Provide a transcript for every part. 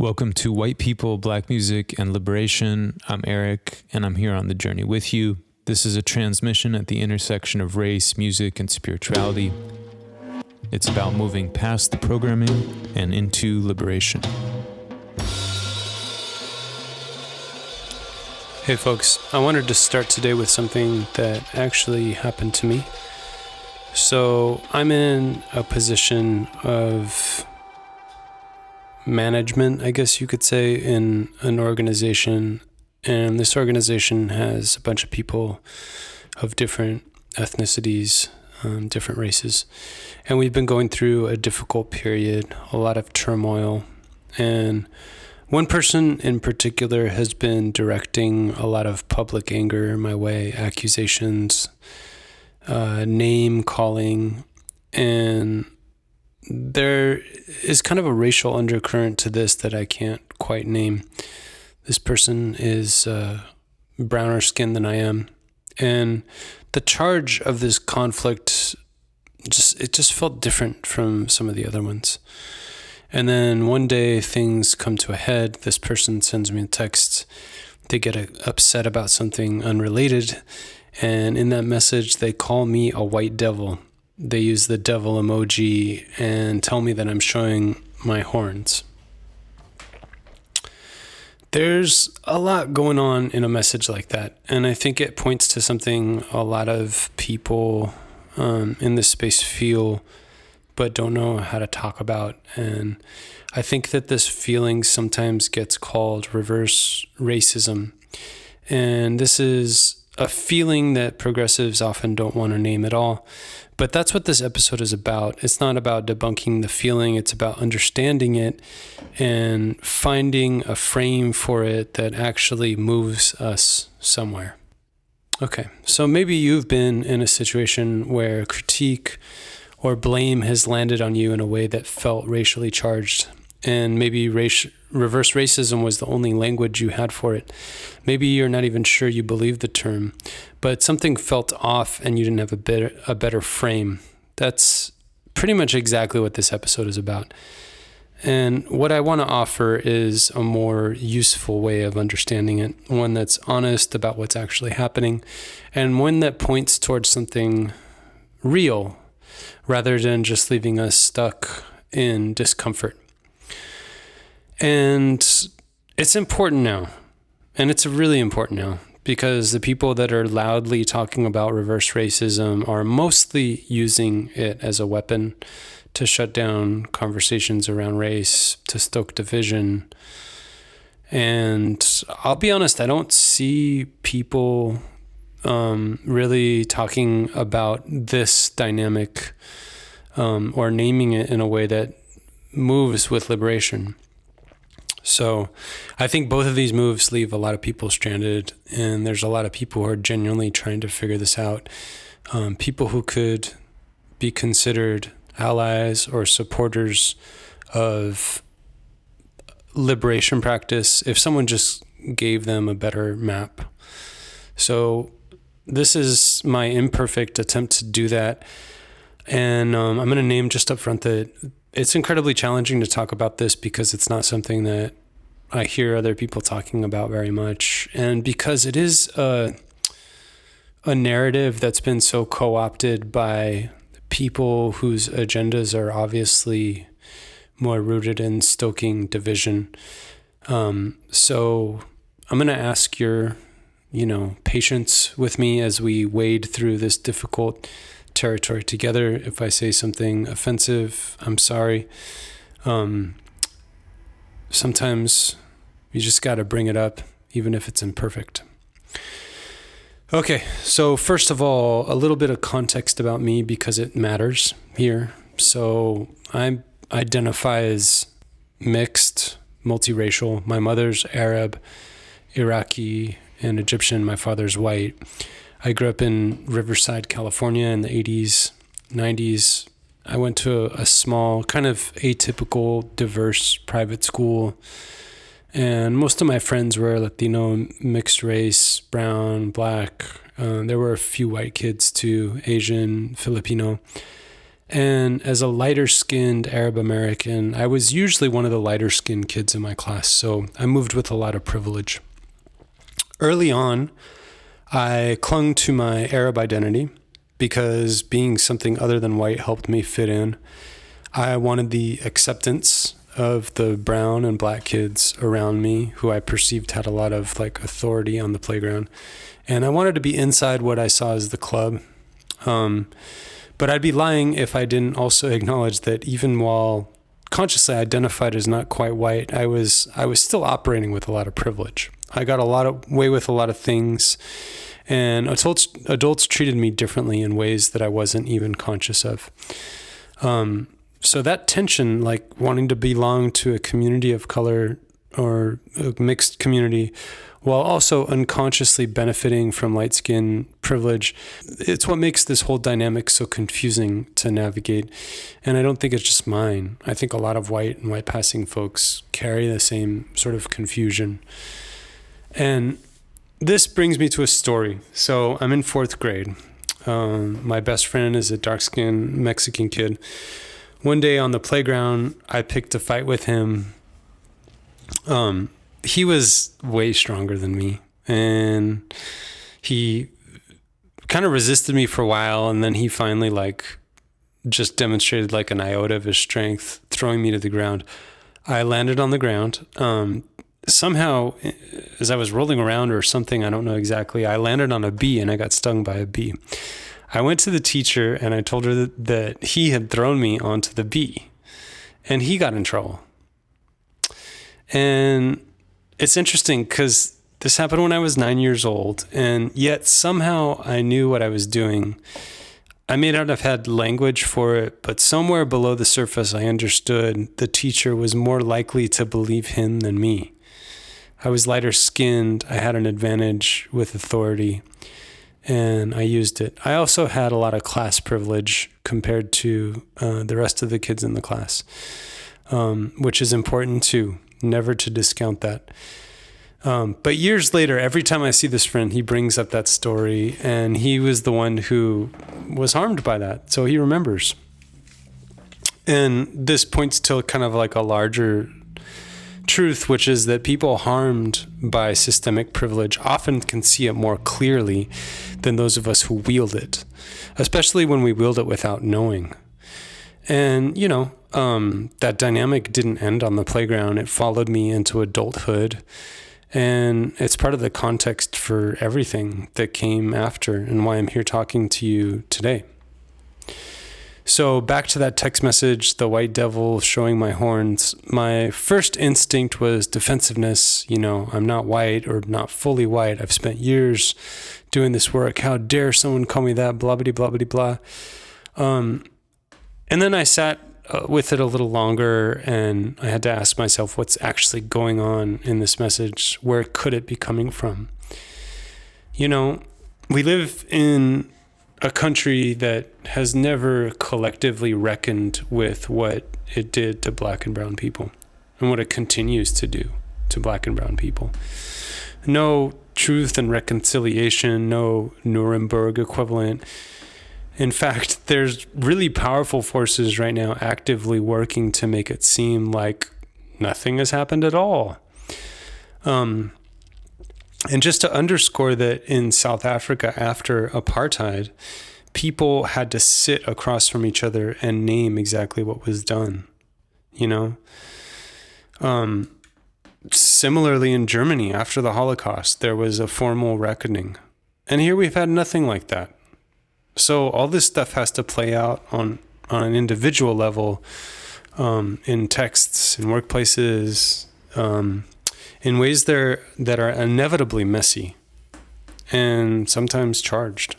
Welcome to White People, Black Music, and Liberation. I'm Eric, and I'm here on the journey with you. This is a transmission at the intersection of race, music, and spirituality. It's about moving past the programming and into liberation. Hey folks, I wanted to start today with something that actually happened to me. So I'm in a position of management, I guess you could say, in an organization, and this organization has a bunch of people of different ethnicities, different races, and we've been going through a difficult period, a lot of turmoil, and one person in particular has been directing a lot of public anger my way, accusations, name calling, and there is kind of a racial undercurrent to this that I can't quite name. This person is browner skinned than I am, and the charge of this conflict just felt different from some of the other ones. And then one day things come to a head. This person sends me a text. They get upset about something unrelated, and in that message they call me a white devil. They use the devil emoji and tell me that I'm showing my horns. There's a lot going on in a message like that, and I think it points to something a lot of people in this space feel but don't know how to talk about. And I think that this feeling sometimes gets called reverse racism, and this is a feeling that progressives often don't want to name at all. But that's what this episode is about. It's not about debunking the feeling. It's about understanding it and finding a frame for it that actually moves us somewhere. Okay, so maybe you've been in a situation where critique or blame has landed on you in a way that felt racially charged, and maybe reverse racism was the only language you had for it. Maybe you're not even sure you believe the term, but something felt off and you didn't have a better frame. That's pretty much exactly what this episode is about. And what I want to offer is a more useful way of understanding it, one that's honest about what's actually happening, and one that points towards something real rather than just leaving us stuck in discomfort. And it's important now, and it's really important now, because the people that are loudly talking about reverse racism are mostly using it as a weapon to shut down conversations around race, to stoke division. And I'll be honest, I don't see people really talking about this dynamic or naming it in a way that moves with liberation. So I think both of these moves leave a lot of people stranded, and there's a lot of people who are genuinely trying to figure this out. People who could be considered allies or supporters of liberation practice if someone just gave them a better map. So this is my imperfect attempt to do that. And I'm going to name just up front that it's incredibly challenging to talk about this because it's not something that I hear other people talking about very much. And because it is a narrative that's been so co-opted by people whose agendas are obviously more rooted in stoking division. So I'm going to ask your, patience with me as we wade through this difficult territory together. If I say something offensive, I'm sorry. Sometimes you just got to bring it up, even if it's imperfect. Okay, so first of all, a little bit of context about me because it matters here. So I identify as mixed, multiracial. My mother's Arab, Iraqi, and Egyptian. My father's white. I grew up in Riverside, California in the 80s, 90s. I went to a small, kind of atypical, diverse private school. And most of my friends were Latino, mixed race, brown, black. There were a few white kids too, Asian, Filipino. And as a lighter-skinned Arab American, I was usually one of the lighter-skinned kids in my class, so I moved with a lot of privilege. Early on, I clung to my Arab identity because being something other than white helped me fit in. I wanted the acceptance of the brown and black kids around me who I perceived had a lot of like authority on the playground. And I wanted to be inside what I saw as the club. But I'd be lying if I didn't also acknowledge that even while consciously identified as not quite white, I was still operating with a lot of privilege. I got away with a lot of things, and adults treated me differently in ways that I wasn't even conscious of. So that tension, like wanting to belong to a community of color or a mixed community, while also unconsciously benefiting from light skin privilege, it's what makes this whole dynamic so confusing to navigate. And I don't think it's just mine. I think a lot of white and white passing folks carry the same sort of confusion. And this brings me to a story. So I'm in 4th grade. My best friend is a dark-skinned Mexican kid. One day on the playground, I picked a fight with him. He was way stronger than me, and he kind of resisted me for a while, and then he finally like just demonstrated like an iota of his strength, throwing me to the ground. I landed on the ground. Somehow, as I was rolling around or something, I don't know exactly, I landed on a bee and I got stung by a bee. I went to the teacher and I told her that he had thrown me onto the bee, and he got in trouble. And it's interesting because this happened when I was 9 years old, and yet somehow I knew what I was doing. I may not have had language for it, but somewhere below the surface, I understood the teacher was more likely to believe him than me. I was lighter skinned. I had an advantage with authority, and I used it. I also had a lot of class privilege compared to the rest of the kids in the class, which is important too. Never to discount that. But years later, every time I see this friend, he brings up that story, and he was the one who was harmed by that. So he remembers. And this points to kind of like a larger truth, which is that people harmed by systemic privilege often can see it more clearly than those of us who wield it, especially when we wield it without knowing. And, that dynamic didn't end on the playground. It followed me into adulthood, and it's part of the context for everything that came after and why I'm here talking to you today. So back to that text message, the white devil showing my horns. My first instinct was defensiveness. I'm not white or not fully white. I've spent years doing this work. How dare someone call me that? Blah, blah, blah, blah, blah. And then I sat with it a little longer, and I had to ask myself, what's actually going on in this message? Where could it be coming from? We live in a country that has never collectively reckoned with what it did to black and brown people and what it continues to do to black and brown people. No truth and reconciliation, no Nuremberg equivalent. In fact, there's really powerful forces right now actively working to make it seem like nothing has happened at all. And just to underscore that, in South Africa after apartheid, people had to sit across from each other and name exactly what was done, Similarly, in Germany after the Holocaust, there was a formal reckoning. And here we've had nothing like that. So all this stuff has to play out on an individual level, in texts, in workplaces, in ways that are inevitably messy and sometimes charged.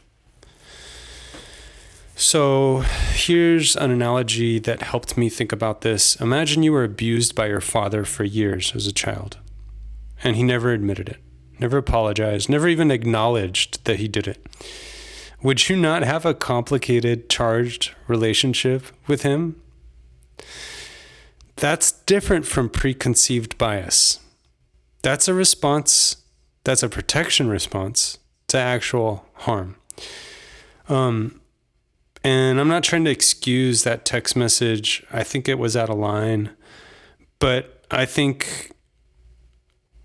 So here's an analogy that helped me think about this. Imagine you were abused by your father for years as a child, and he never admitted it, never apologized, never even acknowledged that he did it. Would you not have a complicated, charged relationship with him? That's different from preconceived bias. That's a response, that's a protection response to actual harm. And I'm not trying to excuse that text message. I think it was out of line, but I think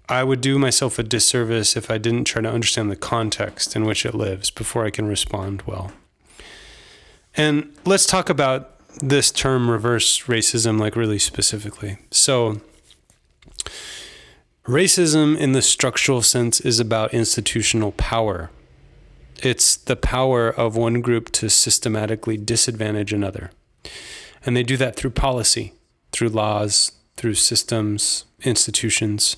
I would do myself a disservice if I didn't try to understand the context in which it lives before I can respond well. And let's talk about this term reverse racism, like really specifically. So racism in the structural sense is about institutional power. It's the power of one group to systematically disadvantage another. And they do that through policy, through laws, through systems, institutions.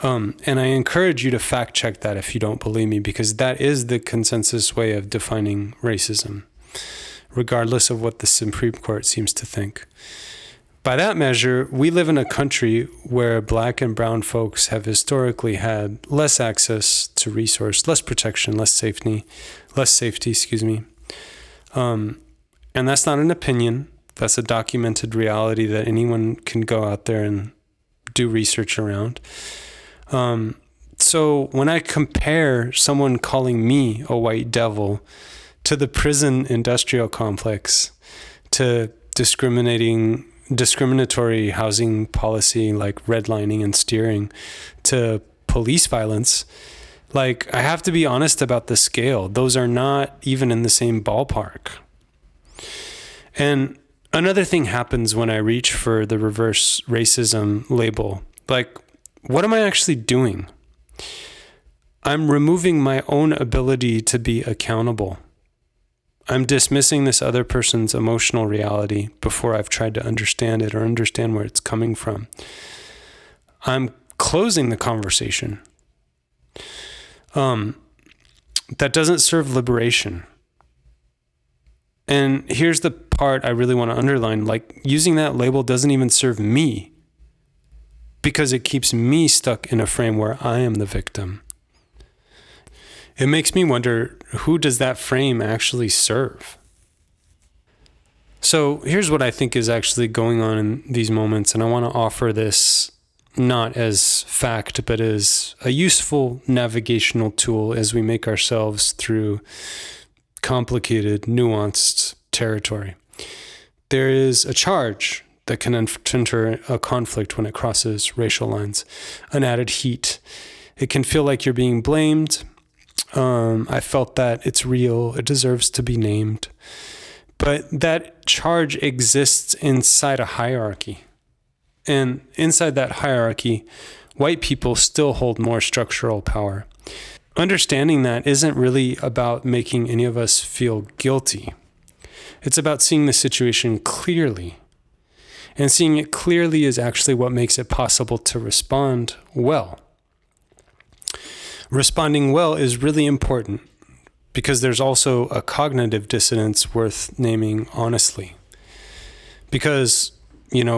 And I encourage you to fact check that if you don't believe me, because that is the consensus way of defining racism, regardless of what the Supreme Court seems to think. By that measure, we live in a country where Black and brown folks have historically had less access to resource, less protection, less safety, and that's not an opinion. That's a documented reality that anyone can go out there and do research around. So when I compare someone calling me a white devil to the prison industrial complex, to discriminatory housing policy like redlining and steering, to police violence, like, I have to be honest about the scale. Those are not even in the same ballpark. And another thing happens when I reach for the reverse racism label. Like, what am I actually doing? I'm removing my own ability to be accountable. I'm dismissing this other person's emotional reality before I've tried to understand it or understand where it's coming from. I'm closing the conversation. That doesn't serve liberation. And here's the part I really want to underline. Like, using that label doesn't even serve me, because it keeps me stuck in a frame where I am the victim. It makes me wonder, who does that frame actually serve? So here's what I think is actually going on in these moments, and I want to offer this not as fact, but as a useful navigational tool as we make ourselves through complicated, nuanced territory. There is a charge that can enter a conflict when it crosses racial lines, an added heat. It can feel like you're being blamed. I felt that it's real. It deserves to be named. But that charge exists inside a hierarchy. And inside that hierarchy, white people still hold more structural power. Understanding that isn't really about making any of us feel guilty. It's about seeing the situation clearly. And seeing it clearly is actually what makes it possible to respond well. Responding well is really important because there's also a cognitive dissonance worth naming honestly. Because,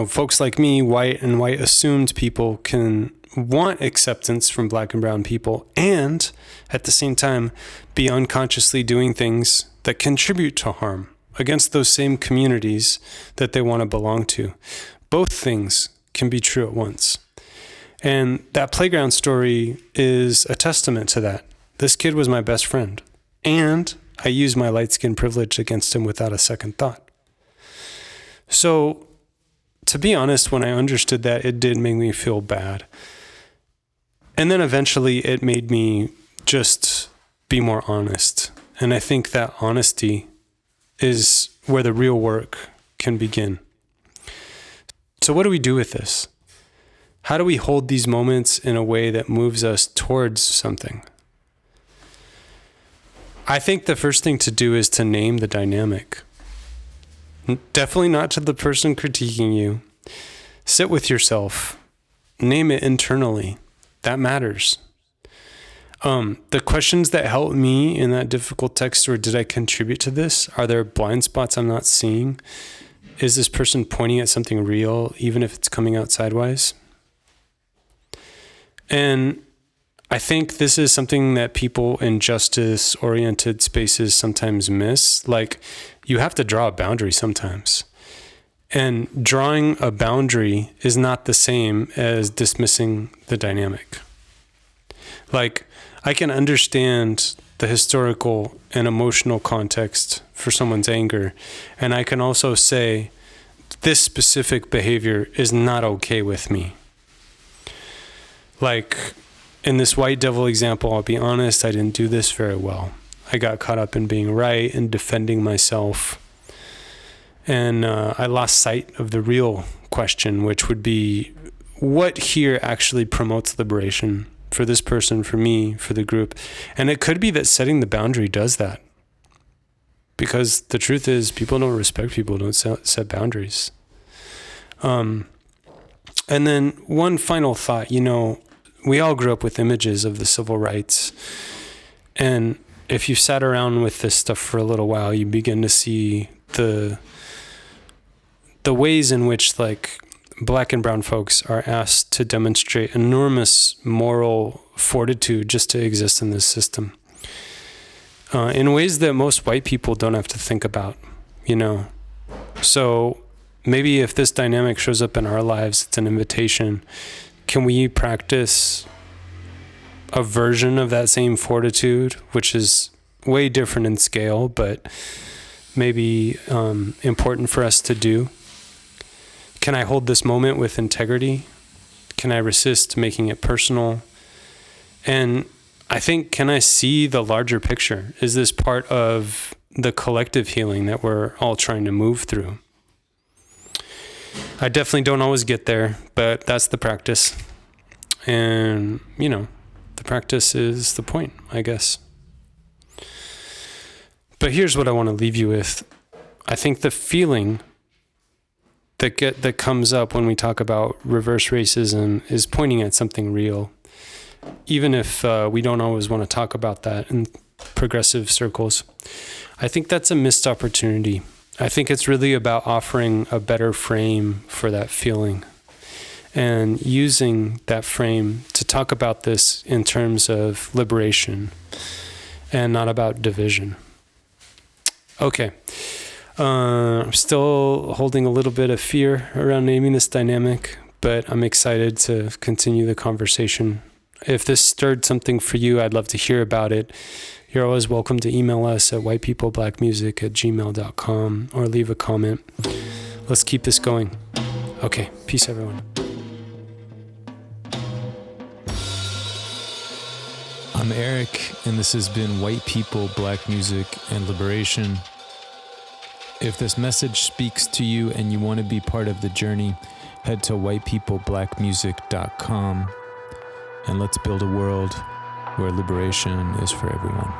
folks like me, white and white assumed people, can want acceptance from Black and brown people and at the same time be unconsciously doing things that contribute to harm against those same communities that they want to belong to. Both things can be true at once. And that playground story is a testament to that. This kid was my best friend, and I used my light skin privilege against him without a second thought. So, to be honest, when I understood that, it did make me feel bad. And then eventually it made me just be more honest. And I think that honesty is where the real work can begin. So what do we do with this? How do we hold these moments in a way that moves us towards something? I think the first thing to do is to name the dynamic. Definitely not to the person critiquing you. Sit with yourself. Name it internally. That matters. The questions that helped me in that difficult text, or did I contribute to this? Are there blind spots I'm not seeing? Is this person pointing at something real, even if it's coming out sidewise? And I think this is something that people in justice-oriented spaces sometimes miss. Like, you have to draw a boundary sometimes. And drawing a boundary is not the same as dismissing the dynamic. Like, I can understand the historical and emotional context for someone's anger. And I can also say, this specific behavior is not okay with me. Like in this white devil example, I'll be honest, I didn't do this very well. I got caught up in being right and defending myself. And I lost sight of the real question, which would be, what here actually promotes liberation for this person, for me, for the group? And it could be that setting the boundary does that. Because the truth is, people don't respect people who don't set boundaries. And then one final thought, we all grew up with images of the civil rights. And if you sat around with this stuff for a little while, you begin to see the ways in which Black and brown folks are asked to demonstrate enormous moral fortitude just to exist in this system. In ways that most white people don't have to think about, So maybe if this dynamic shows up in our lives, it's an invitation. Can we practice a version of that same fortitude, which is way different in scale, but maybe important for us to do? Can I hold this moment with integrity? Can I resist making it personal? And I think, can I see the larger picture? Is this part of the collective healing that we're all trying to move through? I definitely don't always get there, but that's the practice. And, the practice is the point, I guess. But here's what I want to leave you with. I think the feeling that comes up when we talk about reverse racism is pointing at something real. Even if we don't always want to talk about that in progressive circles, I think that's a missed opportunity. I think it's really about offering a better frame for that feeling and using that frame to talk about this in terms of liberation and not about division. Okay. I'm still holding a little bit of fear around naming this dynamic, but I'm excited to continue the conversation. If this stirred something for you, I'd love to hear about it. You're always welcome to email us at whitepeopleblackmusic@gmail.com or leave a comment. Let's keep this going. Okay, peace everyone. I'm Eric, and this has been White People, Black Music, and Liberation. If this message speaks to you and you want to be part of the journey, head to whitepeopleblackmusic.com and let's build a world where liberation is for everyone.